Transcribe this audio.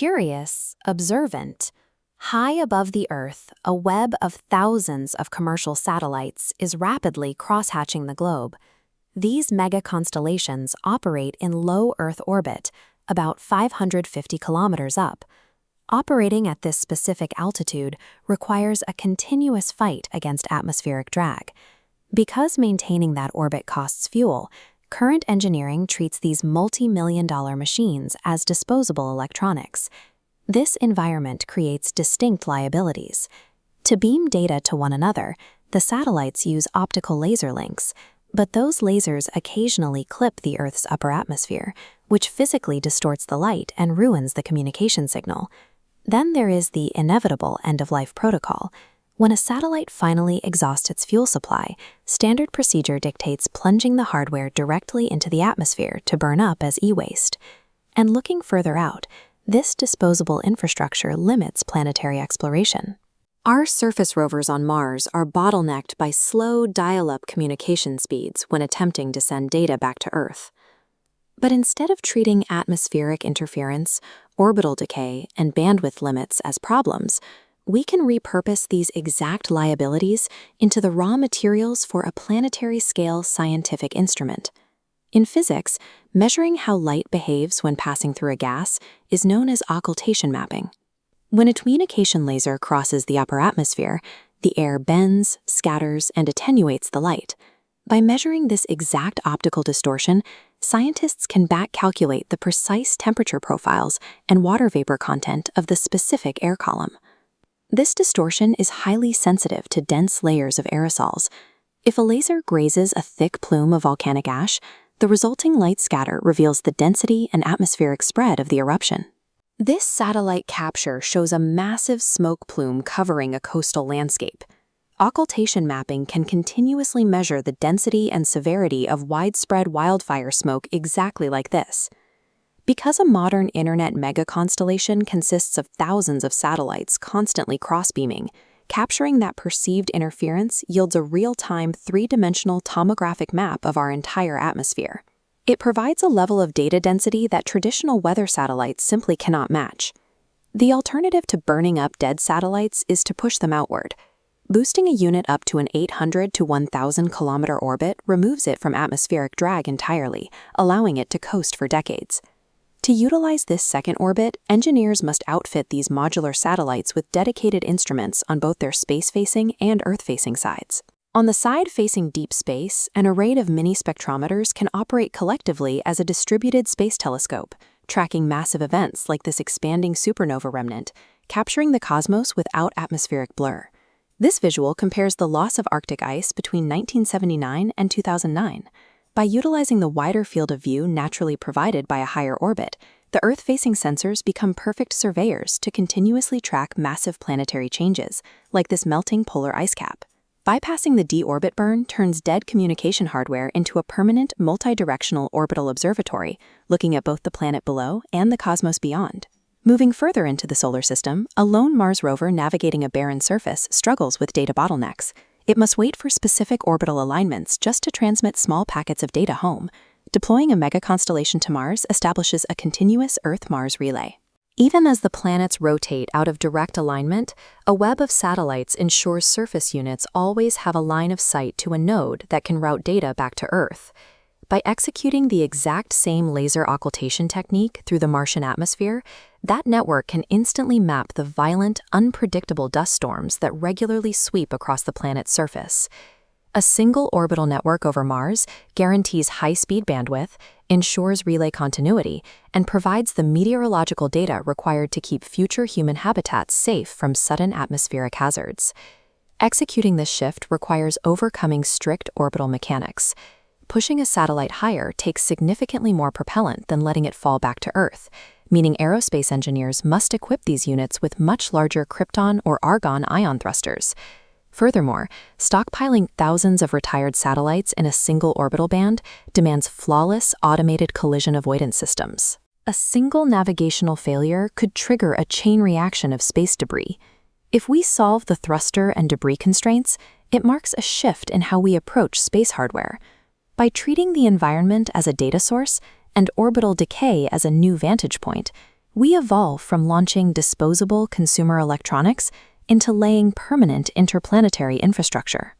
Curious, observant. High above the Earth, a web of thousands of commercial satellites is rapidly cross-hatching the globe. These mega constellations operate in low Earth orbit, about 550 kilometers up. Operating at this specific altitude requires a continuous fight against atmospheric drag. Because maintaining that orbit costs fuel, current engineering treats these multi-million-dollar machines as disposable electronics. This environment creates distinct liabilities. To beam data to one another, the satellites use optical laser links, but those lasers occasionally clip the Earth's upper atmosphere, which physically distorts the light and ruins the communication signal. Then there is the inevitable end-of-life protocol. When a satellite finally exhausts its fuel supply, standard procedure dictates plunging the hardware directly into the atmosphere to burn up as e-waste. And looking further out, this disposable infrastructure limits planetary exploration. Our surface rovers on Mars are bottlenecked by slow dial-up communication speeds when attempting to send data back to Earth. But instead of treating atmospheric interference, orbital decay, and bandwidth limits as problems, we can repurpose these exact liabilities into the raw materials for a planetary-scale scientific instrument. In physics, measuring how light behaves when passing through a gas is known as occultation mapping. When a communication laser crosses the upper atmosphere, the air bends, scatters, and attenuates the light. By measuring this exact optical distortion, scientists can back-calculate the precise temperature profiles and water vapor content of the specific air column. This distortion is highly sensitive to dense layers of aerosols. If a laser grazes a thick plume of volcanic ash, the resulting light scatter reveals the density and atmospheric spread of the eruption. This satellite capture shows a massive smoke plume covering a coastal landscape. Occultation mapping can continuously measure the density and severity of widespread wildfire smoke exactly like this. Because a modern internet mega-constellation consists of thousands of satellites constantly cross-beaming, capturing that perceived interference yields a real-time three-dimensional tomographic map of our entire atmosphere. It provides a level of data density that traditional weather satellites simply cannot match. The alternative to burning up dead satellites is to push them outward. Boosting a unit up to an 800 to 1,000 kilometer orbit removes it from atmospheric drag entirely, allowing it to coast for decades. To utilize this second orbit, engineers must outfit these modular satellites with dedicated instruments on both their space-facing and Earth-facing sides. On the side facing deep space, an array of mini spectrometers can operate collectively as a distributed space telescope, tracking massive events like this expanding supernova remnant, capturing the cosmos without atmospheric blur. This visual compares the loss of Arctic ice between 1979 and 2009. By utilizing the wider field of view naturally provided by a higher orbit, the Earth-facing sensors become perfect surveyors to continuously track massive planetary changes, like this melting polar ice cap. Bypassing the deorbit burn turns dead communication hardware into a permanent, multi-directional orbital observatory, looking at both the planet below and the cosmos beyond. Moving further into the solar system, a lone Mars rover navigating a barren surface struggles with data bottlenecks. It must wait for specific orbital alignments just to transmit small packets of data home. Deploying a mega-constellation to Mars establishes a continuous Earth-Mars relay. Even as the planets rotate out of direct alignment, a web of satellites ensures surface units always have a line of sight to a node that can route data back to Earth. By executing the exact same laser occultation technique through the Martian atmosphere, that network can instantly map the violent, unpredictable dust storms that regularly sweep across the planet's surface. A single orbital network over Mars guarantees high-speed bandwidth, ensures relay continuity, and provides the meteorological data required to keep future human habitats safe from sudden atmospheric hazards. Executing this shift requires overcoming strict orbital mechanics. Pushing a satellite higher takes significantly more propellant than letting it fall back to Earth, meaning aerospace engineers must equip these units with much larger krypton or argon ion thrusters. Furthermore, stockpiling thousands of retired satellites in a single orbital band demands flawless, automated collision avoidance systems. A single navigational failure could trigger a chain reaction of space debris. If we solve the thruster and debris constraints, it marks a shift in how we approach space hardware. By treating the environment as a data source and orbital decay as a new vantage point, We evolve from launching disposable consumer electronics into laying permanent interplanetary infrastructure.